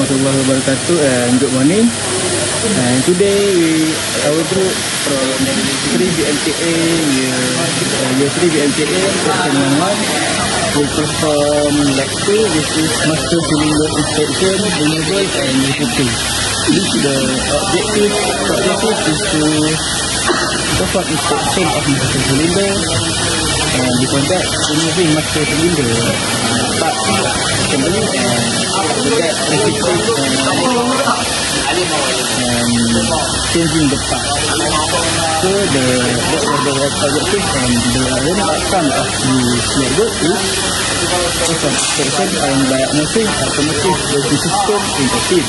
warahmatullahi wabarakatuh, and good morning. And today our group from 3BMTA year 3BMTA section 1 will perform lecture, which is master cylinder inspection, removal and refitting. The objective is to perform inspection of master cylinder and we conduct removing master cylinder part assembly and that refitting and changing the part. So that was the objective, and the only outcome of this network is perform inspection and diagnosing automotive braking system in the field,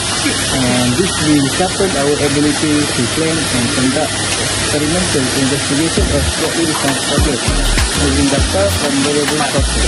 and this will sharpen our ability to plan and conduct experimental investigation of what is transported using data from variable sources.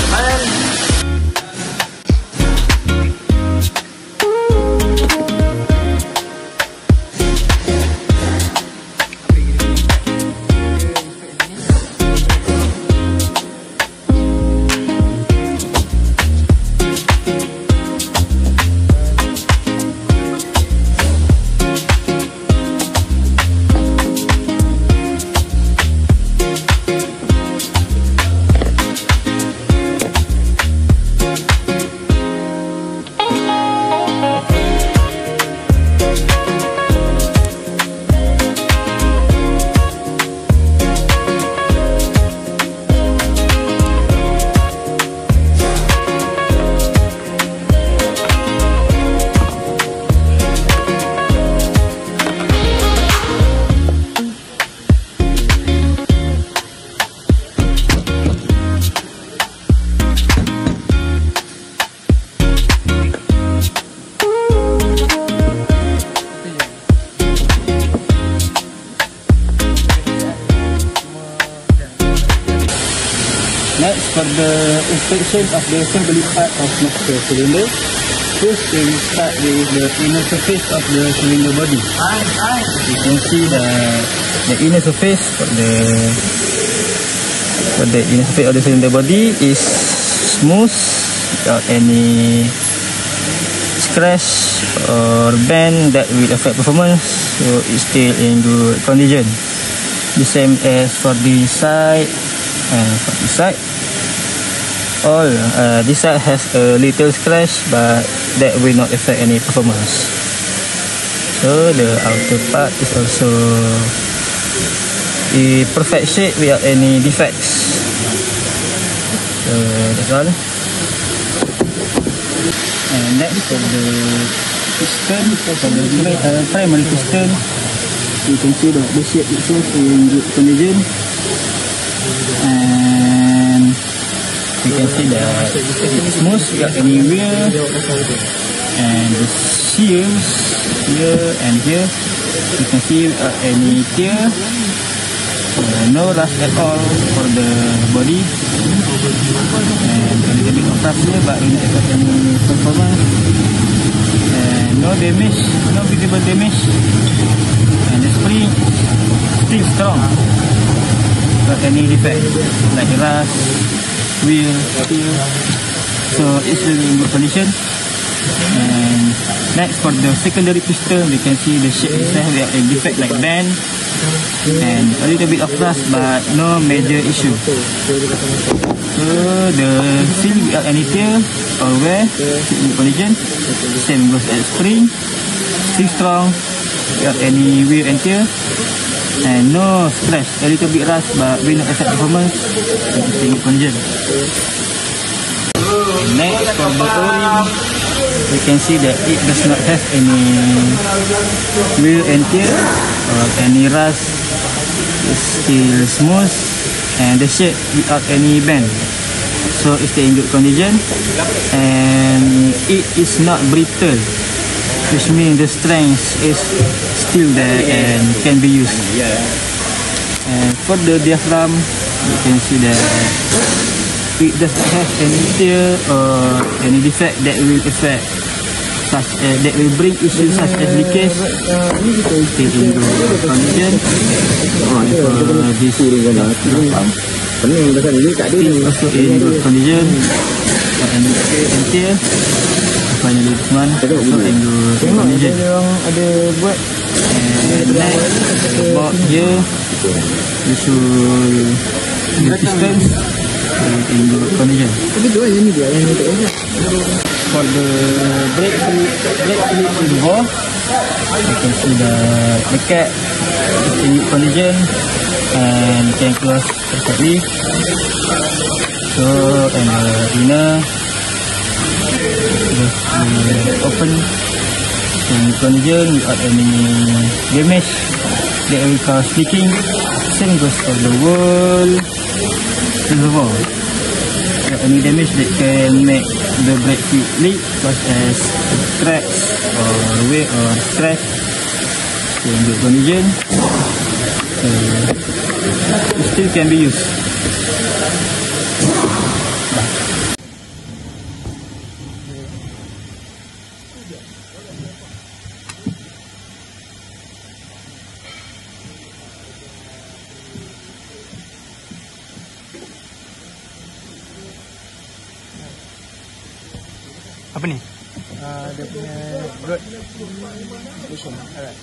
Next, for the inspection of the assembly part of master cylinder, first we will start with the inner surface of the cylinder body. You can see the inner surface for the inner surface of the cylinder body is smooth without any scratch or bend that will affect performance, so it's still in good condition. The same as for the side and for the side. All this side has a little scratch, but that will not affect any performance. So the outer part is also in perfect shape without any defects. So that's all. And next for the piston, for the primary piston, you can see that the shape itself is in good condition, and you can see that it's smooth without any wear, and the seals here and here you can see without any tear, no rust at all for the body, and a little bit of rust here but will not affect any performance, and no damage, no visible damage, and the spring still strong without any defect like rust, wheel, tear. So it's really in good condition. And next, for the secondary piston, we can see the shape itself without a defect like bend and a little bit of rust but no major issue. So the seal without any tear or wear, in good condition. Same goes as spring, still strong without any wear and tear, and no scratch, a little bit rust but will not affect performance, it's in good condition. Next, for the O-ring, we can see that it does not have any wear and tear or any rust. It's still smooth and the shape without any bend, so it's still in good condition, and it is not brittle, which means the strength is still there and can be used. And for the diaphragm, you can see that it does not have any tear or any defect that will affect that will bring issues such as leakage. Still in good condition. This also in good condition and tear. For finally this one. So can do condition. Ada buat And next about here, we should the distance. So we can do condition. Tapi tu yang ni dia yang ni tak ada. For the brake fluid involved, you can see the cap in condition and can close perfectly. So and the inner just open in condition without any damage that will cause leaking. Same goes for the whole reservoir. Any damage that can make the brake fluid leak, such as cracks or weight or scratch, in good condition, it still can be used. Apa ni? Dia punya road station. Alright.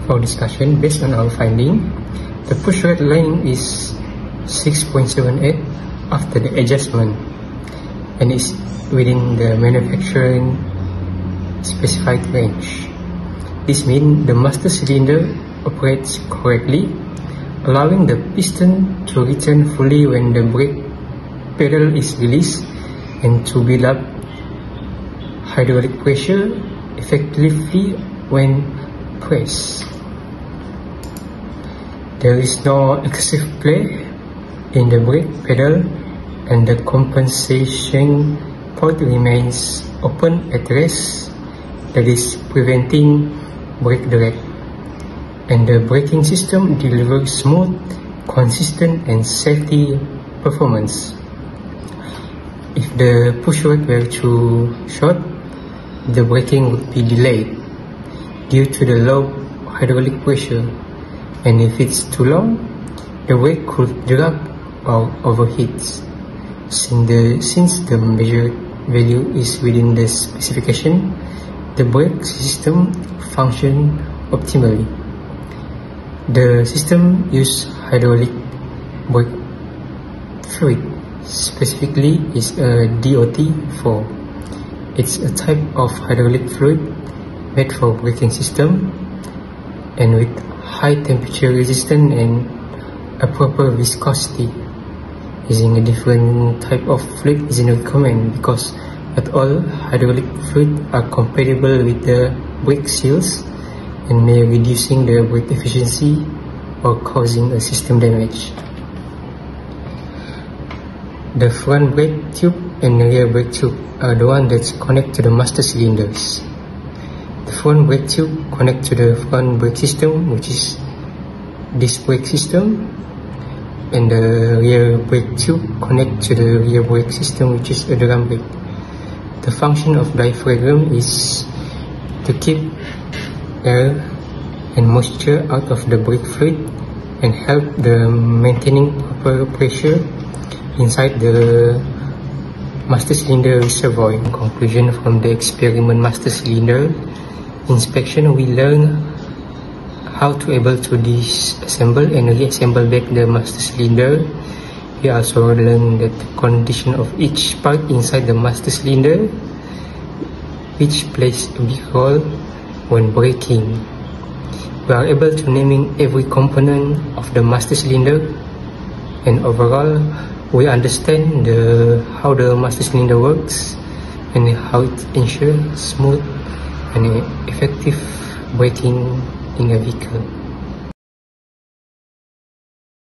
For discussion, based on our finding, the push rate line is 6.78 after the adjustment and is within the manufacturing specified range. This means the master cylinder operates correctly, allowing the piston to return fully when the brake pedal is released and to build up hydraulic pressure effectively when pressed. There is no excessive play in the brake pedal, and the compensation port remains open at rest, that is preventing brake drag, and the braking system delivers smooth, consistent and safety performance. If the push rod were too short, the braking would be delayed due to the low hydraulic pressure, and if it's too long, the brake could drag or overheats. Since the measured value is within the specification, the brake system functions optimally. The system uses hydraulic brake fluid, specifically is a DOT4. It's a type of hydraulic fluid made for braking system and with high temperature resistance and a proper viscosity. Using a different type of fluid is not recommended because not all hydraulic fluid are compatible with the brake seals and may reducing the brake efficiency or causing a system damage. The front brake tube and rear brake tube are the one that's connect to the master cylinders. The front brake tube connect to the front brake system, which is this brake system, and the rear brake tube connect to the rear brake system, which is a drum brake. The function of diaphragm is to keep air and moisture out of the brake fluid and help the maintaining proper pressure inside the master cylinder reservoir. In conclusion, from the experiment master cylinder inspection, we learn how to able to disassemble and reassemble back the master cylinder. We also learn that the condition of each part inside the master cylinder, which plays a big role when braking. We are able to naming every component of the master cylinder, and overall we understand how the master cylinder works and how it ensures smooth and effective braking in a vehicle.